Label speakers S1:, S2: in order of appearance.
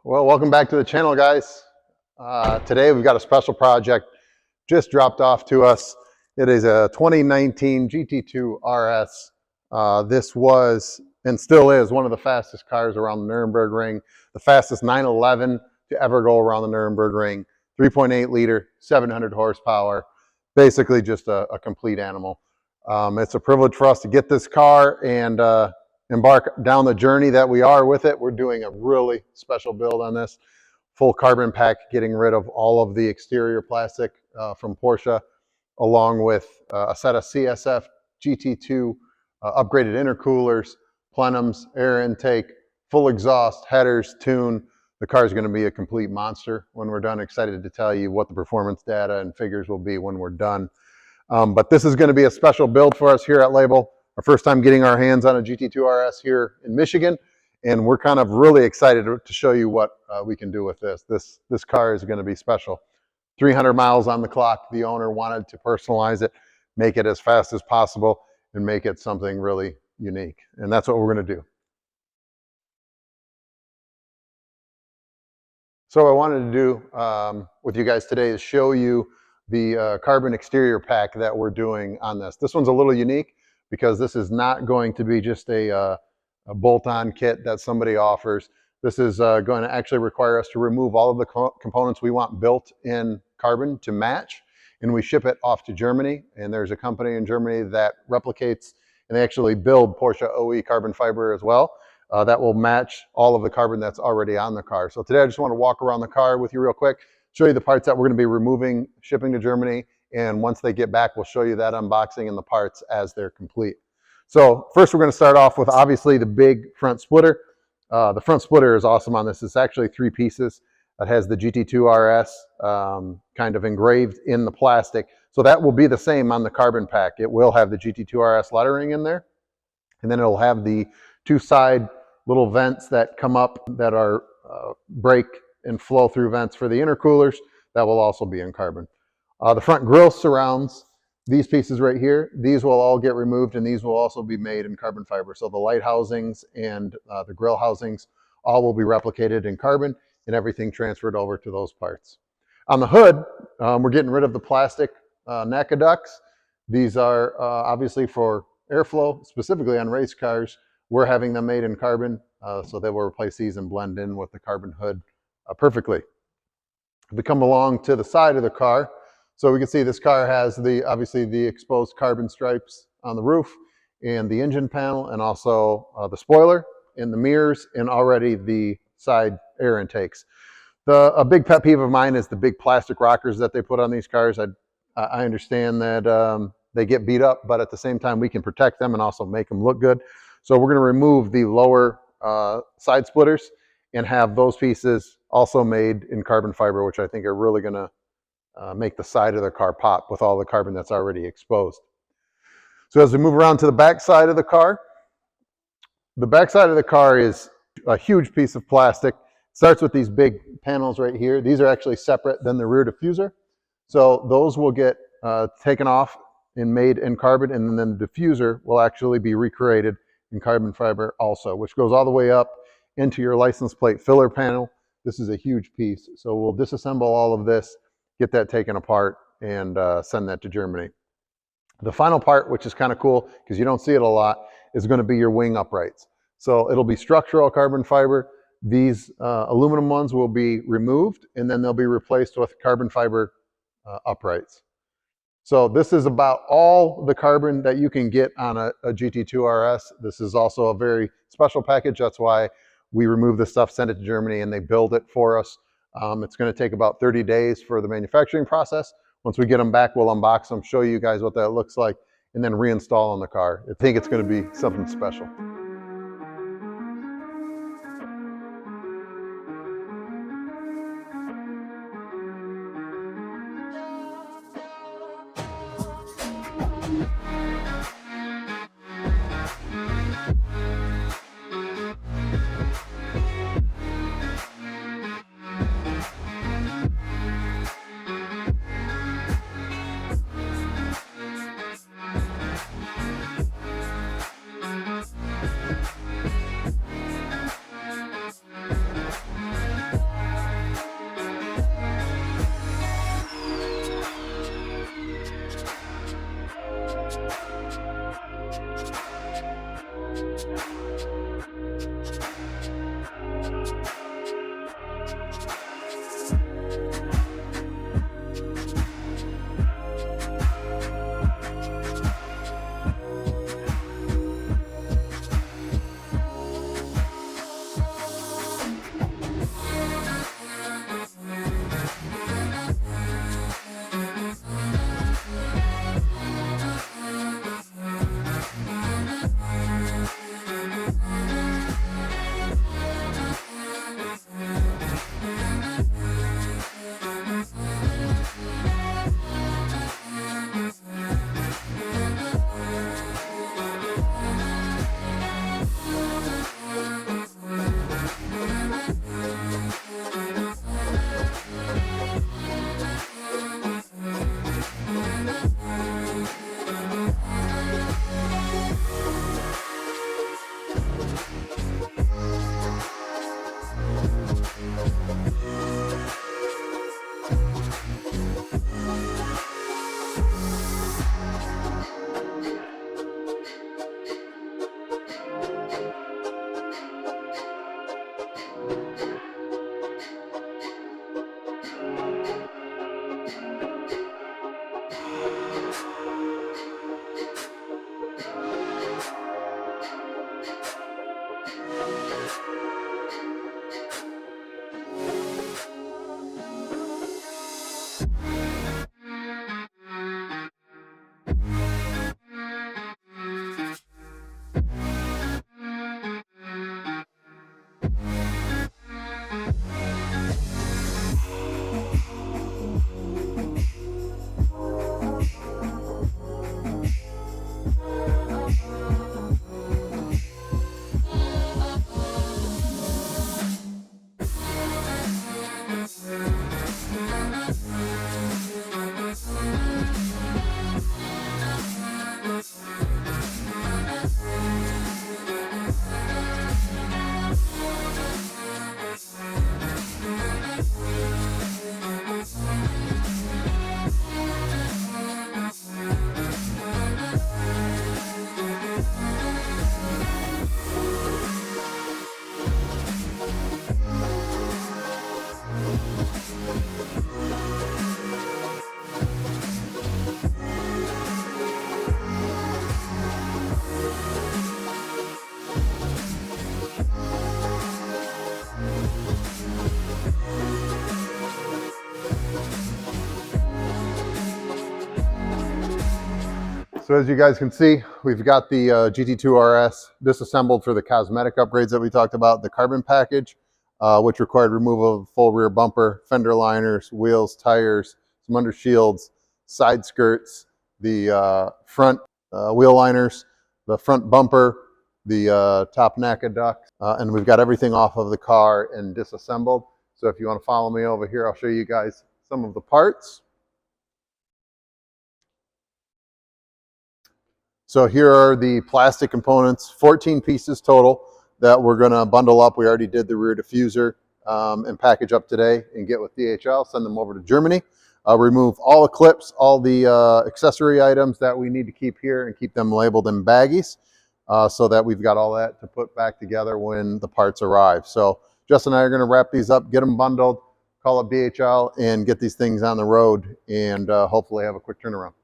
S1: Well, welcome back to the channel, guys. Today we've got a special project just dropped off to us. It is a 2019 GT2RS. This was and still is one of the fastest cars around the Nürburgring, the fastest 911 to ever go around the Nürburgring. 3.8 liter, 700 horsepower, basically just a complete animal. It's a privilege for us to get this car and embark down the journey that we are with it. We're doing a really special build on this. Full carbon pack, getting rid of all of the exterior plastic from Porsche, along with a set of CSF GT2 upgraded intercoolers, plenums, air intake, full exhaust, headers, tune. The car is going to be a complete monster when we're done. Excited to tell you what the performance data and figures will be when we're done. But this is going to be a special build for us here at Label. Our first time getting our hands on a GT2RS here in Michigan, and we're kind of really excited to show you what we can do with this. This car is going to be special. 300 miles on the clock. The owner wanted to personalize it, make it as fast as possible, and make it something really unique. And that's what we're going to do. So what I wanted to do with you guys today is show you the carbon exterior pack that we're doing on this. This one's a little unique because this is not going to be just a bolt-on kit that somebody offers. This is going to actually require us to remove all of the components we want built in carbon to match, and we ship it off to Germany. And there's a company in Germany that replicates, and they actually build Porsche OE carbon fiber as well. That will match all of the carbon that's already on the car. So today I just want to walk around the car with you real quick, show you the parts that we're going to be removing, shipping to Germany, and once they get back, we'll show you that unboxing and the parts as they're complete. So first we're going to start off with obviously the big front splitter. The front splitter is awesome on this. It's actually 3 pieces. It has the GT2RS kind of engraved in the plastic. So that will be the same on the carbon pack. It will have the GT2RS lettering in there, and then it'll have the 2 side little vents that come up that are brake and flow through vents for the intercoolers. That will also be in carbon. The front grille surrounds, these pieces right here, these will all get removed, and these will also be made in carbon fiber. So the light housings and the grille housings all will be replicated in carbon, and everything transferred over to those parts. On the hood, we're getting rid of the plastic NACA ducts. These are obviously for airflow, specifically on race cars. We're having them made in carbon, so they will replace these and blend in with the carbon hood perfectly. We come along to the side of the car. So we can see this car has obviously the exposed carbon stripes on the roof and the engine panel, and also the spoiler and the mirrors, and already the side air intakes. A big pet peeve of mine is the big plastic rockers that they put on these cars. I understand that they get beat up, but at the same time we can protect them and also make them look good. So we're going to remove the lower side splitters and have those pieces also made in carbon fiber, which I think are really going to make the side of the car pop with all the carbon that's already exposed. So as we move around to the back side of the car is a huge piece of plastic. It starts with these big panels right here. These are actually separate than the rear diffuser. So those will get taken off and made in carbon, and then the diffuser will actually be recreated in carbon fiber also, which goes all the way up into your license plate filler panel. This is a huge piece. So we'll disassemble all of this, get that taken apart, and send that to Germany. The final part, which is kind of cool because you don't see it a lot, is going to be your wing uprights. So it'll be structural carbon fiber. These aluminum ones will be removed, and then they'll be replaced with carbon fiber uprights. So this is about all the carbon that you can get on a GT2RS. This is also a very special package. That's why we remove this stuff, send it to Germany, and they build it for us. It's going to take about 30 days for the manufacturing process. Once we get them back, we'll unbox them, show you guys what that looks like, and then reinstall on the car. I think it's going to be something special. So as you guys can see, we've got the GT2RS disassembled for the cosmetic upgrades that we talked about, the carbon package, which required removal of the full rear bumper, fender liners, wheels, tires, some under shields, side skirts, the front wheel liners, the front bumper, the top NACA ducts, and we've got everything off of the car and disassembled. So if you want to follow me over here, I'll show you guys some of the parts. So here are the plastic components, 14 pieces total that we're going to bundle up. We already did the rear diffuser and package up today and get with DHL, send them over to Germany. Remove all the clips, all the accessory items that we need to keep here and keep them labeled in baggies so that we've got all that to put back together when the parts arrive. So Justin and I are going to wrap these up, get them bundled, call up DHL, and get these things on the road and hopefully have a quick turnaround.